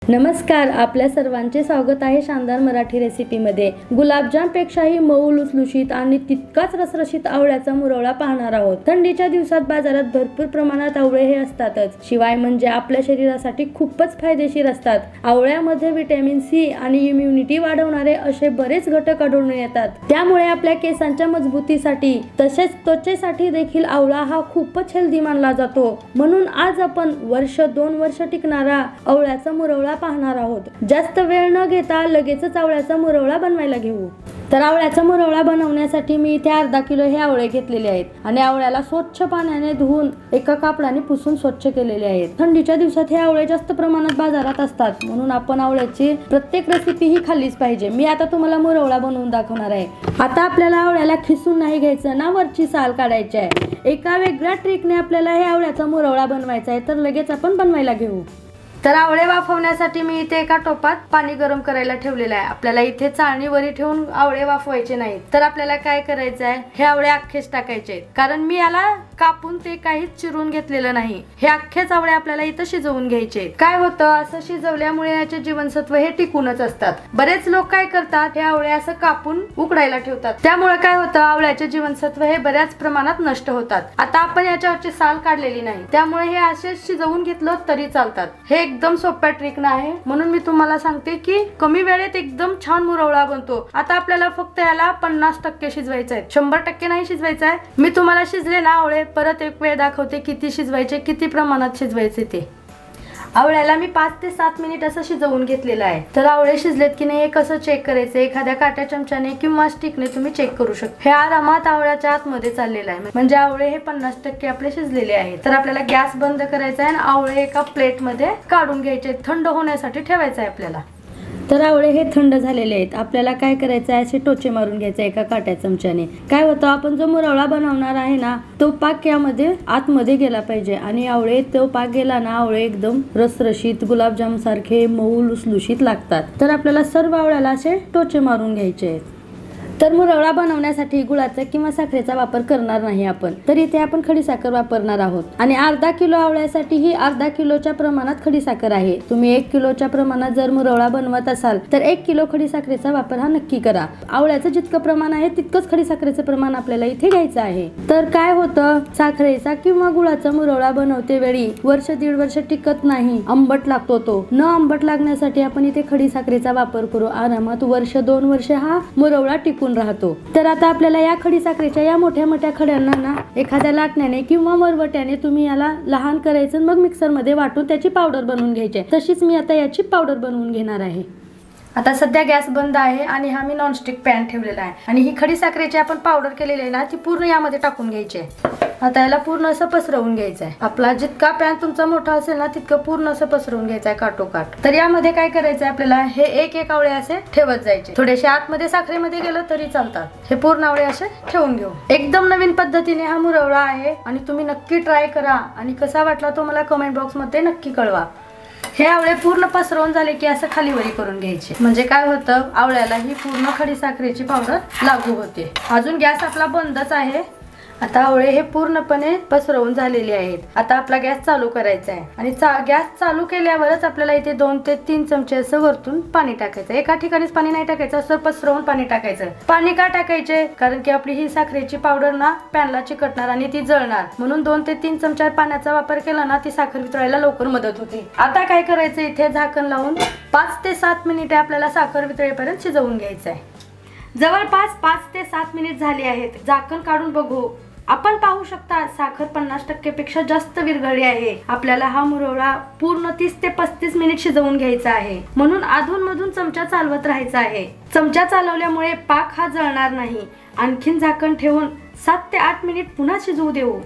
नमस्कार, आपल्या सर्वांचे स्वागत आहे शानदार मराठी रेसिपीमध्ये। गुलाबजामपेक्षाही मऊ लुसलुशीत आणि तितकाच रसरशीत आवळ्याचा मुरवळा पाहणार आहोत। थंडीच्या दिवसात बाजारात भरपूर प्रमाणात आवळे हे असतातच, शिवाय म्हणजे आपल्या शरीरासाठी खूपच फायदेशीर असतात। आवळ्यामध्ये व्हिटॅमिन सी आणि इम्युनिटी वाढवणारे असे बरेच घटक आढळून येतात, त्यामुळे आपल्या केसांच्या मजबूतीसाठी तसेच त्वचेसाठी देखील आवळा हा खूपच हेल्दी मानला जातो। म्हणून आज आपण वर्ष 2 वर्ष टिकणारा आवळ्याचा मुरवळा पाहणार आहोत। जास्त वेळ न घेता लगेचच आवळ्याचा मुरवळा बनवायला घेऊ। तर आवळ्याचा मुरवळा बनवण्यासाठी मी इथे अर्धा किलो हे आवळे घेतलेले आहेत आणि आवळ्याला स्वच्छ पाण्याने धुवून एका कापडाने पुसून स्वच्छ केलेले आहेत। थंडीच्या दिवसात हे आवळे जास्त प्रमाणात बाजारात असतात, म्हणून आपण आवळ्याची प्रत्येक रेसिपी ही खाल्लीच पाहिजे। मी आता तुम्हाला मुरवळा बनवून दाखवणार आहे। आता आपल्याला आवळ्याला खिसून नाही घ्यायचं ना, वरची साल काढायची आहे। एका वेगळ्या ट्रिकने आपल्याला हे आवळ्याचा मुरवळा बनवायचा आहे, तर लगेच आपण बनवायला घेऊ। तर आवळे वाफवण्यासाठी मी इथे एका टोपात पाणी गरम करायला ठेवलेलं आहे। आपल्याला इथे चाळणीवरी ठेवून आवळे वाफवायचे नाहीत। तर आपल्याला काय करायचं आहे, हे आवळे अख्खेच टाकायचे, कारण मी याला कापून ते काहीच चिरून घेतलेलं नाही। हे अख्खेच आवळे आपल्याला इथं शिजवून घ्यायचे। काय होतं, असं शिजवल्यामुळे याचे जीवनसत्व हे टिकूनच असतात। बरेच लोक काय करतात, हे आवळे असं कापून उकडायला ठेवतात, त्यामुळे काय होतं, आवळ्याचे जीवनसत्व हे बऱ्याच प्रमाणात नष्ट होतात। आता आपण याच्यावरची साल काढलेली नाही, त्यामुळे हे असे शिजवून घेतलं तरी चालतात। हे एकदम सोप्या ट्रिक आहे, म्हणून मी तुम्हाला सांगते की कमी वेळेत एकदम छान मुरवळा बनतो। आता आपल्याला फक्त याला 50% शिजवायचं आहे, 100% नाही शिजवायचं आहे। मी तुम्हाला शिजले ना आवळे परत एक वेळ दाखवते किती शिजवायचे, किती प्रमाणात शिजवायचे ते। आवळ्याला मी 5 ते 7 मिनिट असं शिजवून घेतलेलं आहे। तर आवळे शिजलेत की नाही हे कसं चेक करायचं, एखाद्या काट्या चमच्याने किंवा स्टिकने तुम्ही चेक करू शकता। हे आरामात आवळ्याच्या आतमध्ये चाललेलं आहे, म्हणजे आवळे हे 50% आपले शिजलेले आहेत। तर आपल्याला गॅस बंद करायचा आहे आणि आवळे एका प्लेट मध्ये काढून घ्यायचे, थंड होण्यासाठी ठेवायचं आहे आपल्याला। तर आवळे हे थंड झालेले आहेत। आपल्याला काय करायचं आहे, असे टोचे मारून घ्यायचे एका काट्या चमच्याने। काय होतं, आपण जो मुरवळा बनवणार आहे ना, तो पाक यामध्ये आतमध्ये गेला पाहिजे आणि आवळे तो पाक गेला ना, आवळे एकदम रसरशीत गुलाबजाम सारखे मऊ लुसलुशीत लागतात। तर आपल्याला सर्व आवळ्याला असे टोचे मारून घ्यायचे आहेत। तर मुरवळा बनवण्यासाठी गुळाचा किंवा साखरेचा वापर करणार नाही आपण, तर इथे आपण खडीसाखर वापरणार आहोत। आणि अर्धा किलो आवळ्यासाठी ही अर्धा किलोच्या प्रमाणात खडीसाखर आहे। तुम्ही 1 किलोच्या प्रमाणात जर मुरवळा बनवत असाल तर 1 किलो खडीसाखरेचा वापर हा नक्की करा। आवळ्याचं जितकं प्रमाण आहे तितकंच खडीसाखरेचं प्रमाण आपल्याला इथे घ्यायचं आहे। तर काय होतं, साखरेचा किंवा गुळाचा मुरवळा बनवते वेळी वर्ष 1.5 वर्ष टिकत नाही, आंबट लागतो तो। न आंबट लागण्यासाठी आपण इथे खडीसाखरेचा वापर करू, आरामात वर्ष 2 वर्ष हा मुरवळा टिकून राहतो। तर आता आपल्याला या खडीसाखरेच्या या मोठ्या मोठ्या खड्यांना ना एखाद्या लाटण्याने किंवा वरवट्याने तुम्ही याला लहान करायचं, मग मिक्सर मध्ये वाटून त्याची पावडर बनवून घ्यायची। तशीच मी आता याची पावडर बनवून घेणार आहे। आता सध्या गॅस बंद आहे आणि हा मी नॉनस्टिक पॅन ठेवलेला आहे आणि ही खडीसाखरेची आपण पावडर केलेली आहे ना, ती पूर्ण यामध्ये टाकून घ्यायची आहे। आता याला पूर्ण असं पसरवून घ्यायचं आहे। आपला जितका पॅन तुमचा मोठा असेल ना, तितकं पूर्ण असं पसरवून घ्यायचं आहे काठोकाठ। तर यामध्ये काय करायचं आहे, आपल्याला हे एक आवळे असे ठेवत जायचे। थोडेसे आतमध्ये साखरेमध्ये गेलं तरी चालतात। हे पूर्ण आवळे असे ठेवून घेऊ। एकदम नवीन पद्धतीने हा मुरवळा आहे आणि तुम्ही नक्की ट्राय करा आणि कसा वाटला तो मला कमेंट बॉक्स मध्ये नक्की कळवा। हे आवळे पूर्ण पसरवून झाले की असं खालीवरी करून घ्यायचे, म्हणजे काय होतं, आवळ्याला ही पूर्ण खडीसाखरेची पावडर लागू होते। अजून गॅस आपला बंदच आहे। आता आवळे हे पूर्णपणे पसरवून झालेले आहेत। आता आपला गॅस चालू करायचा आहे आणि गॅस चालू केल्यावरच आपल्याला इथे 2 ते 3 चमचे असं वरतून पाणी टाकायचं। एका ठिकाणीच पाणी नाही टाकायचं, असं पसरवून पाणी टाकायचं। पाणी का टाकायचे, कारण की आपली ही साखरेची पावडर ना पॅनला चिकटणार आणि ती जळणार, म्हणून 2 ते 3 चमचा पाण्याचा वापर केला ना, ती साखर वितळायला लवकर मदत होते। आता काय करायचं, इथे झाकण लावून 5 ते 7 मिनिटे आपल्याला साखर वितळेपर्यंत शिजवून घ्यायचं आहे। जवळपास 5 ते 7 मिनिट झाले आहेत। झाकण काढून बघू, आपण पाहू शकता साखर 50% पेक्षा जास्त विरघळली आहे। आपल्याला हा मुरवळा पूर्ण 30 ते 35 मिनिट शिजवून घ्यायचा आहे, म्हणून अधून मधून चमचा चालवत राहायचा आहे। चमचा चालवल्यामुळे पाक हा जळणार नाही। आणखीन झाकण ठेवून 7 ते 8 मिनिट पुन्हा शिजवू देऊ।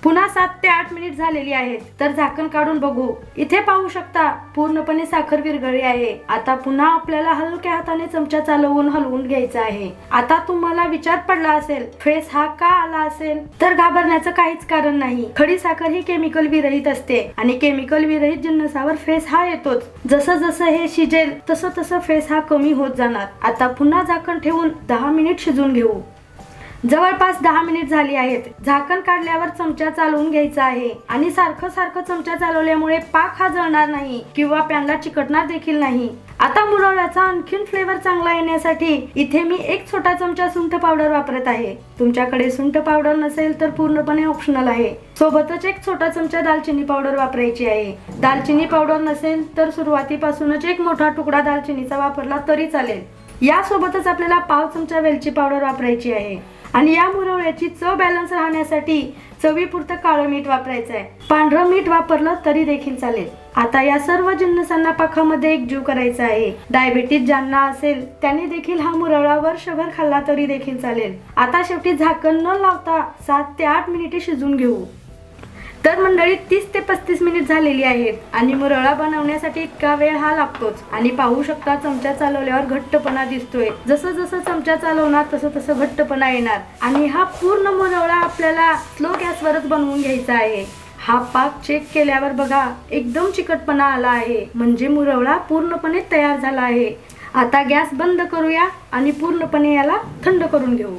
पुन्हा 7 ते 8 मिनिट झालेली आहेत। तर झाकण काढून बघू, इथे पाहू शकता पूर्णपणे साखर विरघळली आहे। आता पुन्हा आपल्याला हलक्या हाताने चमचा चालवून हलवून घ्यायचा आहे। आता तुम्हाला विचार पडला असेल, फेस हा का आला असेल, तर घाबरण्याचं काहीच कारण नाही। खडीसाखर ही केमिकल विरहित असते आणि केमिकल विरहित जिन्नसावर फेस हा येतोच। जसं जसं हे शिजेल तसं तसं फेस हा कमी होत जाणार। आता पुन्हा झाकण ठेवून 10 मिनिट शिजून घेऊ। जवळपास 10 मिनिट झाली आहेत. झाकण काढल्यावर चमचा चालवून घ्यायचा आहे आणि सारखं चमचा चालवल्यामुळे पाक हा जळणार नाही किंवा पॅनला चिकटणार देखील नाही. आता मुरवळ्याचा आणखीन फ्लेवर चांगला येण्यासाठी इथे मी 1 छोटा चमचा सुंठ पावडर वापरत आहे. तुमच्याकडे सुंठ पावडर नसेल तर पूर्णपणे ऑप्शनल आहे. सोबतच 1 छोटा चमचा दालचिनी पावडर वापरायची आहे. दालचिनी पावडर नसेल तर सुरुवातीपासूनच 1 मोठा तुकडा दालचिनीचा वापरला तरी चालेल. यासोबतच आपल्याला पाव चमचा वेलची पावडर वापरायची आहे आणि या मुरवळ्याची चव बॅलन्स राहण्यासाठी चवीपुरतं काळं मीठ वापरायचं आहे. पांढरं मीठ वापरलं तरी देखील चालेल. आता या सर्व जिन्नसांना पाकामध्ये एकजीव करायचा आहे. डायबिटीज ज्यांना असेल त्यांनी देखील हा मुरवळा वर्षभर खाल्ला तरी देखील चालेल. आता शेवटी झाकण न लावता 7 ते 8 मिनिटे शिजून घेऊ. तर मंडळी 30 ते 35 मिनिट झालेली आहेत आणि मुरवळा बनवण्यासाठी इतका वेळ हा लागतोच. आणि पाहू शकता चमचा चालवल्यावर घट्टपणा दिसतोय. जसं चमचा चालवणार तसं घट्टपणा येणार आणि हा पूर्ण मुरवळा आपल्याला स्लो गॅसवरच बनवून घ्यायचा आहे. हा पाक चेक केल्यावर बघा एकदम चिकटपणा आला आहे, म्हणजे मुरवळा पूर्णपणे तयार झाला आहे. आता गॅस बंद करूया आणि पूर्णपणे याला थंड करून घेऊ.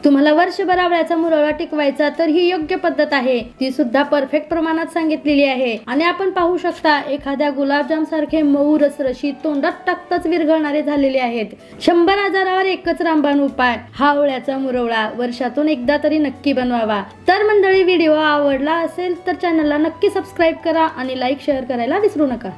तुम्हाला वर्षभर आवळ्याचा मुरवळा टिकवायचा तर ही योग्य पद्धत आहे. ती सुद्धा परफेक्ट प्रमाणात सांगितलेली आहे आणि आपण पाहू शकता एखाद्या गुलाबजाम सारखे मऊ रसरशीत तोंडात टाकताच विरघळणारे झालेले आहेत. 100,000वर एकच रामबाण उपाय, हा आवळ्याचा मुरवळा वर्षातून एकदा तरी नक्की बनवावा. तर मंडळी व्हिडिओ आवडला असेल तर चॅनलला नक्की सबस्क्राईब करा आणि लाईक शेअर करायला विसरू नका.